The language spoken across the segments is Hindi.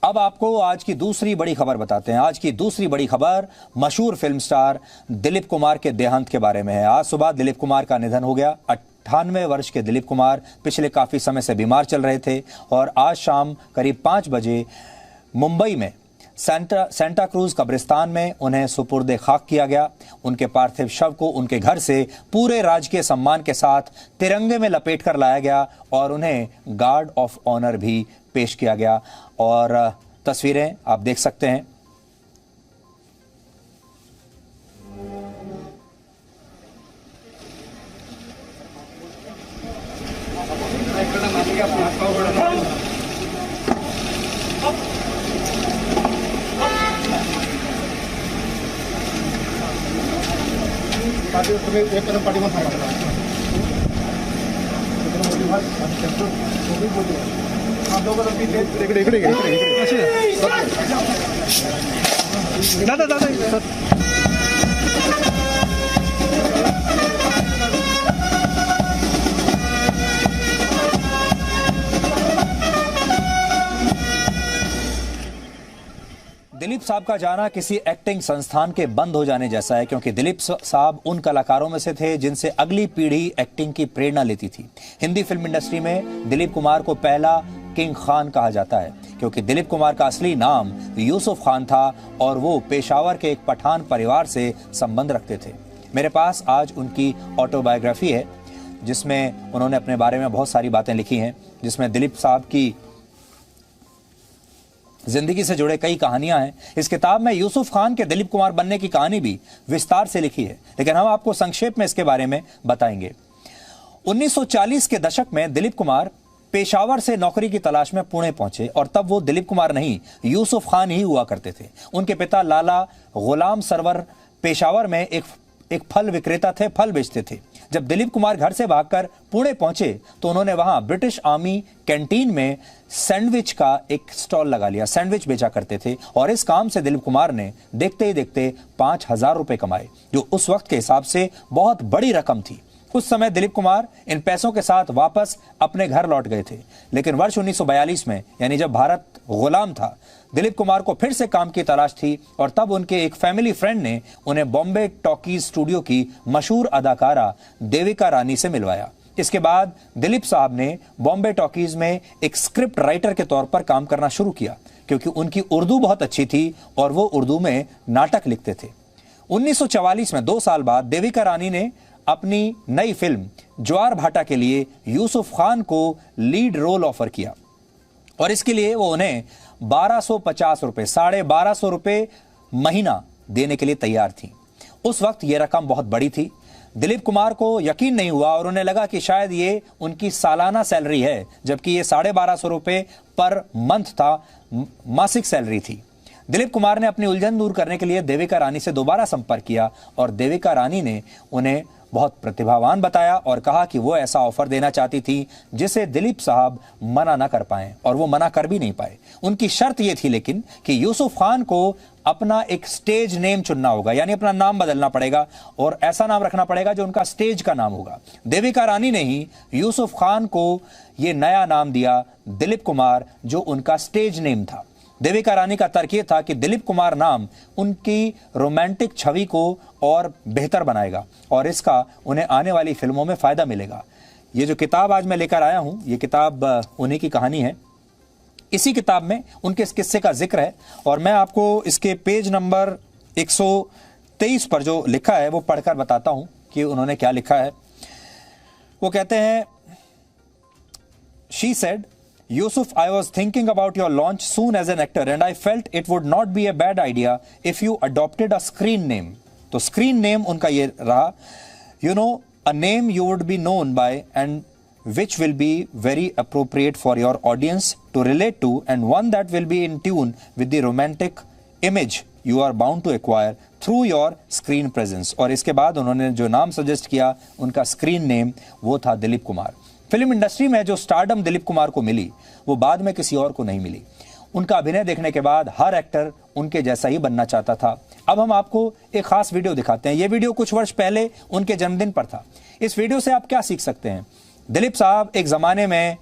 अब आपको आज की दूसरी बड़ी खबर बताते हैं। आज की दूसरी बड़ी खबर मशहूर फिल्म स्टार दिलीप कुमार के देहांत के बारे में है। आज सुबह दिलीप कुमार का निधन हो गया। 98 वर्ष के दिलीप कुमार पिछले काफी समय से बीमार चल रहे थे और आज शाम करीब 5 बजे मुंबई में सेंटा क्रूज कब्रिस्तान में उन्हें सुपुर्द खाक किया गया। उनके पार्थिव शव को उनके घर से पूरे राजकीय सम्मान के साथ तिरंगे में लपेटकर लाया गया और उन्हें गार्ड ऑफ ऑनर भी पेश किया गया। और तस्वीरें आप देख सकते हैं। तुम्ही एक कदम पाठीमागे थांबा. इकडे इकडे दादा दादा दिलीप साहब का जाना किसी एक्टिंग संस्थान के बंद हो जाने जैसा है, क्योंकि दिलीप साहब उन कलाकारों में से थे जिनसे अगली पीढ़ी एक्टिंग की प्रेरणा लेती थी। हिंदी फिल्म इंडस्ट्री में दिलीप कुमार को पहला किंग खान कहा जाता है, क्योंकि दिलीप कुमार का असली नाम यूसुफ खान था और वो पेशावर के एक पठान परिवार से संबंध रखते थे। मेरे पास आज उनकी ऑटोबायोग्राफी है जिसमें उन्होंने अपने बारे में बहुत सारी बातें लिखी हैं, जिसमें दिलीप साहब की जिंदगी से जुड़े कई कहानियां हैं। इस किताब में यूसुफ खान के दिलीप कुमार बनने की कहानी भी विस्तार से लिखी है, लेकिन हम आपको संक्षेप में इसके बारे में बताएंगे। 1940 के दशक में दिलीप कुमार पेशावर से नौकरी की तलाश में पुणे पहुंचे और तब वो दिलीप कुमार नहीं यूसुफ खान ही हुआ करते थे। उनके पिता लाला गुलाम सरवर पेशावर में एक फल विक्रेता थे, फल बेचते थे। जब दिलीप कुमार घर से भागकर पुणे पहुंचे तो उन्होंने वहां ब्रिटिश आर्मी कैंटीन में सैंडविच का एक स्टॉल लगा लिया। सैंडविच बेचा करते थे और इस काम से दिलीप कुमार ने देखते ही देखते 5,000 रुपए कमाए, जो उस वक्त के हिसाब से बहुत बड़ी रकम थी। उस समय दिलीप कुमार इन पैसों के साथ वापस अपने घर लौट गए थे, लेकिन वर्ष 1942 में, यानी जब भारत गुलाम था, दिलीप कुमार को फिर से काम की तलाश थी और तब उनके एक फैमिली फ्रेंड ने उन्हें बॉम्बे टॉकीज स्टूडियो की मशहूर अदाकारा देविका रानी से मिलवाया। इसके बाद दिलीप साहब ने बॉम्बे टॉकीज में एक स्क्रिप्ट राइटर के तौर पर काम करना शुरू किया, क्योंकि उनकी उर्दू बहुत अच्छी थी और वो उर्दू में नाटक लिखते थे। 1944 में 2 साल बाद देविका रानी ने अपनी नई फिल्म ज्वार भाटा के लिए यूसुफ खान को लीड रोल ऑफर किया और इसके लिए वो उन्हें 1250 रुपए, 1250 रुपए महीना देने के लिए तैयार थी। उस वक्त यह रकम बहुत बड़ी थी। दिलीप कुमार को यकीन नहीं हुआ और उन्हें लगा कि शायद ये उनकी सालाना सैलरी है, जबकि ये 1250 रुपए पर मंथ था, मासिक सैलरी थी। दिलीप कुमार ने अपनी उलझन दूर करने के लिए देविका रानी से दोबारा संपर्क किया और देविका रानी ने उन्हें बहुत प्रतिभावान बताया और कहा कि वो ऐसा ऑफर देना चाहती थी जिसे दिलीप साहब मना ना कर पाए, और वो मना कर भी नहीं पाए। उनकी शर्त ये थी लेकिन कि यूसुफ खान को अपना एक स्टेज नेम चुनना होगा, यानी अपना नाम बदलना पड़ेगा और ऐसा नाम रखना पड़ेगा जो उनका स्टेज का नाम होगा। देविका रानी ने ही यूसुफ खान को ये नया नाम दिया, दिलीप कुमार, जो उनका स्टेज नेम था। देविका रानी का तर्क यह था कि दिलीप कुमार नाम उनकी रोमांटिक छवि को और बेहतर बनाएगा और इसका उन्हें आने वाली फिल्मों में फायदा मिलेगा। ये जो किताब आज मैं लेकर आया हूं, ये किताब उन्हीं की कहानी है। इसी किताब में उनके इस किस्से का जिक्र है और मैं आपको इसके पेज नंबर 123 पर जो लिखा है वो पढ़कर बताता हूं कि उन्होंने क्या लिखा है। वो कहते हैं, she said, Yusuf, I was thinking about your launch soon as an actor and I felt it would not be a bad idea if you adopted a screen name. तो screen name उनका ये रहा, you know, a name you would be known by and which will be very appropriate for your audience to relate to and one that will be in tune with the romantic image you are bound to acquire through your screen presence. और इसके बाद उन्होंने जो नाम सजेस्ट किया, उनका screen name वो था दिलीप कुमार। फिल्म इंडस्ट्री में जो स्टारडम दिलीप कुमार को मिली वो बाद में किसी और को नहीं मिली। उनका अभिनय देखने के बाद हर एक्टर उनके जैसा ही बनना चाहता था। अब हम आपको एक खास वीडियो दिखाते हैं। ये वीडियो कुछ वर्ष पहले उनके जन्मदिन पर था। इस वीडियो से आप क्या सीख सकते हैं? दिलीप साहब एक जमाने में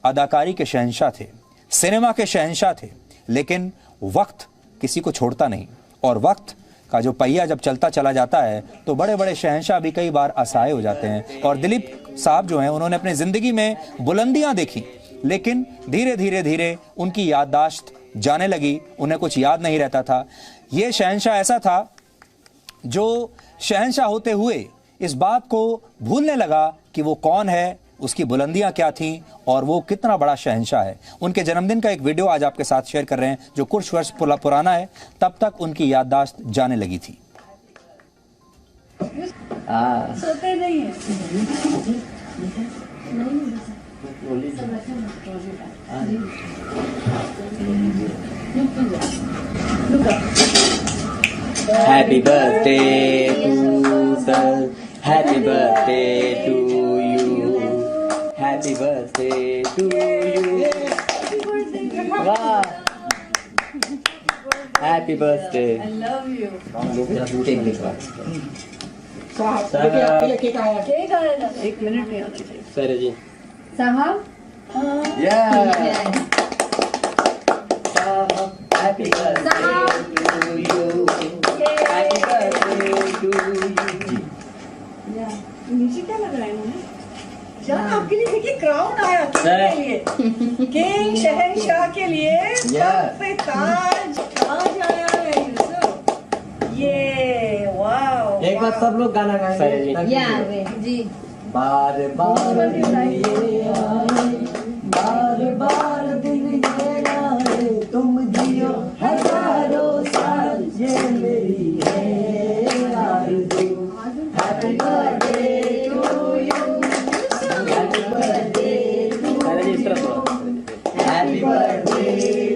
अदाकारी के शहंशाह थे, सिनेमा के शहंशाह थे। लेकिन वक्त किसी को छोड़ता नहीं, और वक्त का जो पहिया जब चलता चला जाता है तो बड़े बड़े शहंशाह भी कई बार असहाय हो जाते हैं। और दिलीप साहब जो हैं, उन्होंने अपनी ज़िंदगी में बुलंदियां देखी, लेकिन धीरे धीरे धीरे उनकी याददाश्त जाने लगी, उन्हें कुछ याद नहीं रहता था। ये शहंशाह ऐसा था जो शहंशाह होते हुए इस बात को भूलने लगा कि वो कौन है, उसकी बुलंदियां क्या थीं और वो कितना बड़ा शहंशाह है। उनके जन्मदिन का एक वीडियो आज आपके साथ शेयर कर रहे हैं जो कुछ वर्ष पुराना है। तब तक उनकी याददाश्त जाने लगी थी। सोते नहीं है। Happy birthday to sir. Happy birthday to you. Happy birthday to you. Wow. Happy birthday. I love you. Take this one. Cake आएगा। 1 मिनट में आती है। सर जी। साहब। Yeah. Happy birthday to you. Happy birthday to you. नीचे क्या लग रहा है इन्होंने? जान आपके लिए देखिए क्राउन आया किसके लिए? किंग शहंशाह के लिए सर पे ताज आया है यूसुफ। ये वाओ। एक बार सब लोग गाना गाएंगे। जी। बार बार दिन ये आए, बार बार दिन ये आए, तुम जियो हजारों साल, ये मेरी है आरज़ू। Happy birthday to you. Happy birthday to you. Happy birthday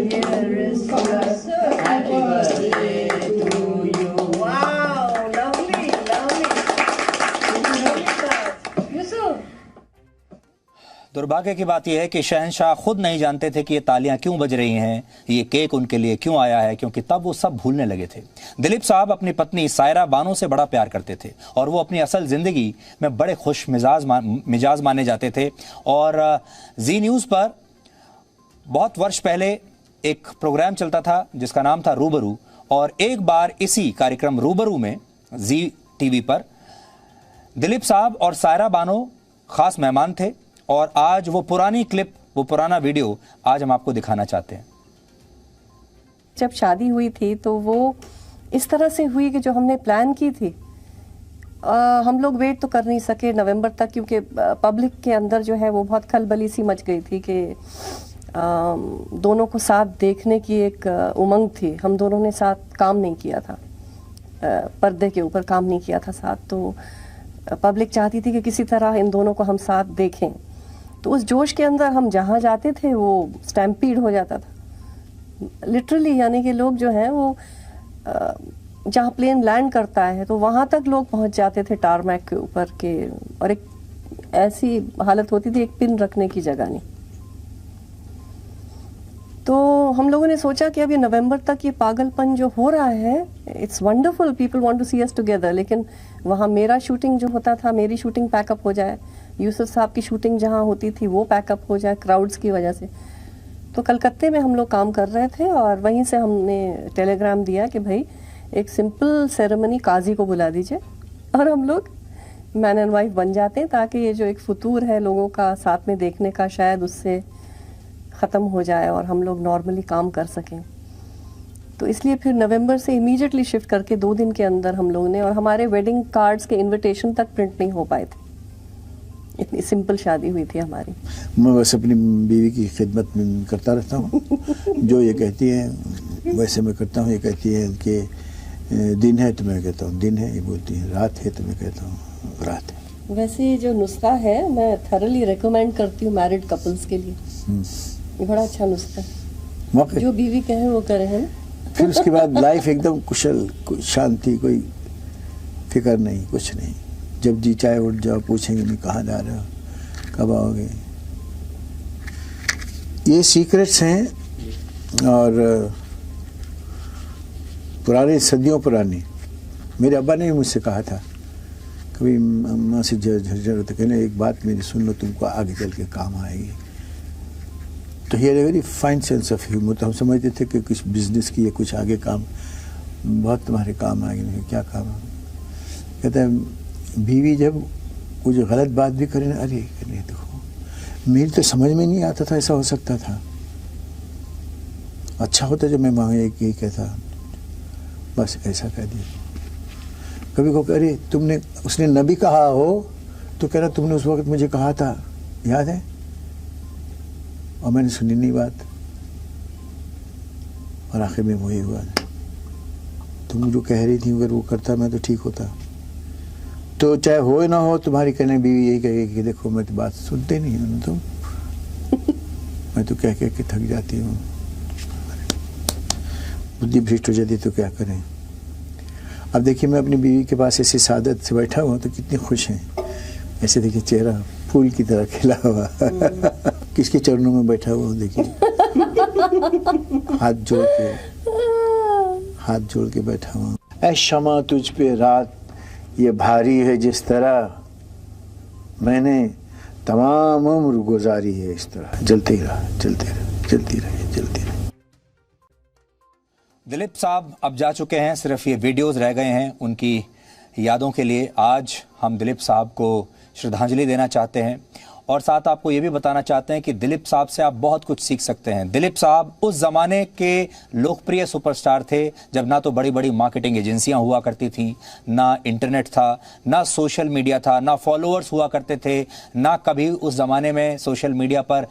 dearest sir. Happy birthday to you. Wow, lovely, Yusuf. दुर्भाग्य की बात यह है कि शहंशाह खुद नहीं जानते थे कि ये तालियां क्यों बज रही हैं, ये केक उनके लिए क्यों आया है, क्योंकि तब वो सब भूलने लगे थे। दिलीप साहब अपनी पत्नी सायरा बानो से बड़ा प्यार करते थे और वो अपनी असल ज़िंदगी में बड़े खुश मिजाज माने जाते थे। और जी न्यूज़ पर बहुत वर्ष पहले एक प्रोग्राम चलता था जिसका नाम था रूबरू, और एक बार इसी कार्यक्रम रूबरू में जी टीवी पर दिलीप साहब और सायरा बानो खास मेहमान थे। और आज वो पुरानी क्लिप, वो पुराना वीडियो आज हम आपको दिखाना चाहते हैं। जब शादी हुई थी तो वो इस तरह से हुई कि जो हमने प्लान की थी, हम लोग वेट तो कर नहीं सके नवंबर तक, क्योंकि पब्लिक के अंदर जो है वो बहुत खलबली सी मच गई थी कि दोनों को साथ देखने की एक उमंग थी। हम दोनों ने साथ काम नहीं किया था, पर्दे के ऊपर काम नहीं किया था साथ, तो पब्लिक चाहती थी कि किसी तरह इन दोनों को हम साथ देखें। तो उस जोश के अंदर हम जहाँ जाते थे वो स्टैम्पीड हो जाता था लिटरली, यानी कि लोग जो हैं वो जहाँ प्लेन लैंड करता है तो वहाँ तक लोग पहुँच जाते थे टारमैक के ऊपर के, और एक ऐसी हालत होती थी एक पिन रखने की जगह नहीं। तो हम लोगों ने सोचा कि अब ये नवंबर तक ये पागलपन जो हो रहा है, it's wonderful, people want to see us together, लेकिन वहाँ मेरा शूटिंग जो होता था, मेरी शूटिंग पैकअप हो जाए, यूसुफ साहब की शूटिंग जहाँ होती थी वो पैकअप हो जाए क्राउड्स की वजह से। तो कलकत्ते में हम लोग काम कर रहे थे और वहीं से हमने टेलीग्राम दिया कि भाई एक सिंपल सेरेमनी काजी को बुला दीजिए और हम लोग मैन एंड वाइफ बन जाते हैं, ताकि ये जो एक फतूर है लोगों का साथ में देखने का, शायद उससे ख़त्म हो जाए और हम लोग नॉर्मली काम कर सकें। तो इसलिए फिर नवंबर से इमीडिएटली शिफ्ट करके 2 दिन के अंदर हम लोगों ने, और हमारे वेडिंग कार्ड्स के इनविटेशन तक प्रिंट नहीं हो पाए थे, इतनी सिंपल शादी हुई थी हमारी। मैं बस अपनी बीवी की खिदमत में करता रहता हूँ। जो ये कहती है वैसे मैं करता हूँ। ये कहती है कि दिन है तो मैं कहता हूँ दिन है, ये बोलती है रात है तो मैं कहता हूँ रात है। वैसे जो नुस्खा है मैं थरली रिकमेंड करती हूँ मैरिड कपल्स के लिए, ये बड़ा अच्छा नुस्खा है, जो बीवी कहे वो करे है। फिर उसके बाद लाइफ एकदम कुशल, शांति, कोई फिक्र नहीं, कुछ नहीं। जब जी चाहे उठ जाओ, पूछेंगे नहीं कहाँ जा रहे हो, कब आओगे। ये सीक्रेट्स हैं और पुराने, सदियों पुरानी। मेरे अब्बा ने भी मुझसे कहा था, कभी अम्मा से जरूरत है, कहना एक बात मेरी सुन लो, तुमको आगे चल के काम आएगी। तो he very fine sense of humour. तो हम समझते थे कि कुछ बिजनेस की या कुछ आगे काम बहुत तुम्हारे काम आएंगे। क्या काम है? कहते हैं बीवी जब कुछ गलत बात भी करे ना, अरे देखो मेरी तो समझ में नहीं आता था ऐसा हो सकता था। अच्छा होता जब मैं मांगे यही कहता, बस ऐसा कह दिया। कभी को अरे तुमने, उसने नबी कहा हो तो कह रहा तुमने उस वक्त मुझे कहा था, याद है? और मैंने सुनी नहीं बात, और आखिर में वही हुआ। तुम जो कह रही थी अगर वो करता मैं तो ठीक होता। तो चाहे हो ना हो, तुम्हारी कहने बीवी यही कहेगी कि देखो मैं तो बात सुनते नहीं हूँ तुम, मैं तो कह के थक जाती हूँ, बुद्धि भ्रष्ट हो जाती तो क्या करें। अब देखिए मैं अपनी बीवी के पास ऐसी सादत से बैठा हुआ तो कितनी खुश हैं। ऐसे देखिए चेहरा फूल की तरह खिला हुआ किसके चरणों में बैठा हुआ देखिए, हाथ जोड़ के बैठा हुआ। ऐ शमा तुझ पे रात ये भारी है जिस तरह, मैंने तमाम उम्र गुजारी है इस तरह। जलती रहे। दिलीप साहब अब जा चुके हैं, सिर्फ ये वीडियोस रह गए हैं उनकी यादों के लिए। आज हम दिलीप साहब को श्रद्धांजलि देना चाहते हैं और साथ आपको ये भी बताना चाहते हैं कि दिलीप साहब से आप बहुत कुछ सीख सकते हैं। दिलीप साहब उस जमाने के लोकप्रिय सुपरस्टार थे जब ना तो बड़ी बड़ी मार्केटिंग एजेंसियां हुआ करती थीं, ना इंटरनेट था, ना सोशल मीडिया था, ना फॉलोअर्स हुआ करते थे, ना कभी उस जमाने में सोशल मीडिया पर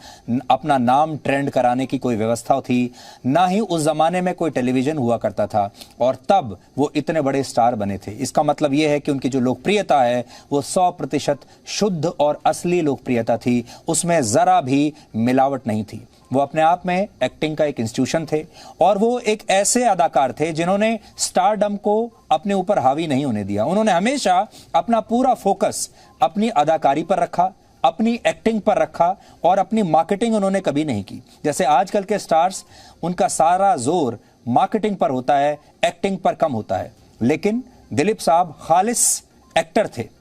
अपना नाम ट्रेंड कराने की कोई व्यवस्था थी, ना ही उस जमाने में कोई टेलीविजन हुआ करता था, और तब वो इतने बड़े स्टार बने थे। इसका मतलब ये है कि उनकी जो लोकप्रियता है वो 100% शुद्ध और असली लोकप्रियता थी, उसमें जरा भी मिलावट नहीं थी। वो अपने आप में एक्टिंग का एक इंस्टीट्यूशन थे और वो एक ऐसे अदाकार थे जिन्होंने स्टारडम को अपने ऊपर हावी नहीं होने दिया। उन्होंने हमेशा अपना पूरा फोकस अपनी अदाकारी पर रखा, अपनी एक्टिंग पर रखा, और अपनी मार्केटिंग उन्होंने कभी नहीं की। जैसे आजकल के स्टार्स, उनका सारा जोर मार्केटिंग पर होता है, एक्टिंग पर कम होता है। लेकिन दिलीप साहब खालिस एक्टर थे,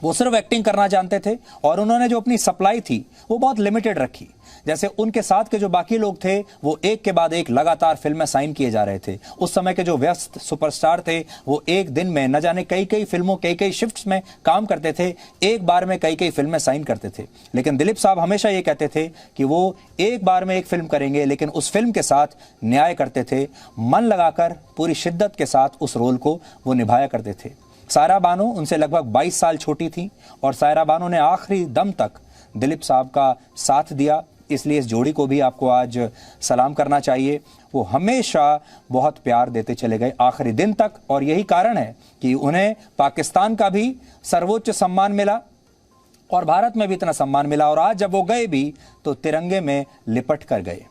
वो सिर्फ एक्टिंग करना जानते थे और उन्होंने जो अपनी सप्लाई थी वो बहुत लिमिटेड रखी। जैसे उनके साथ के जो बाकी लोग थे वो एक के बाद एक लगातार फिल्में साइन किए जा रहे थे। उस समय के जो व्यस्त सुपरस्टार थे वो एक दिन में न जाने कई फिल्मों, कई शिफ्ट्स में काम करते थे, एक बार में कई फिल्में साइन करते थे। लेकिन दिलीप साहब हमेशा ये कहते थे कि वो एक बार में एक फिल्म करेंगे, लेकिन उस फिल्म के साथ न्याय करते थे, मन लगाकर पूरी शिद्दत के साथ उस रोल को वो निभाया करते थे। सायरा बानो उनसे लगभग 22 साल छोटी थी और सायरा बानो ने आखिरी दम तक दिलीप साहब का साथ दिया, इसलिए इस जोड़ी को भी आपको आज सलाम करना चाहिए। वो हमेशा बहुत प्यार देते चले गए आखिरी दिन तक, और यही कारण है कि उन्हें पाकिस्तान का भी सर्वोच्च सम्मान मिला और भारत में भी इतना सम्मान मिला, और आज जब वो गए भी तो तिरंगे में लिपट कर गए।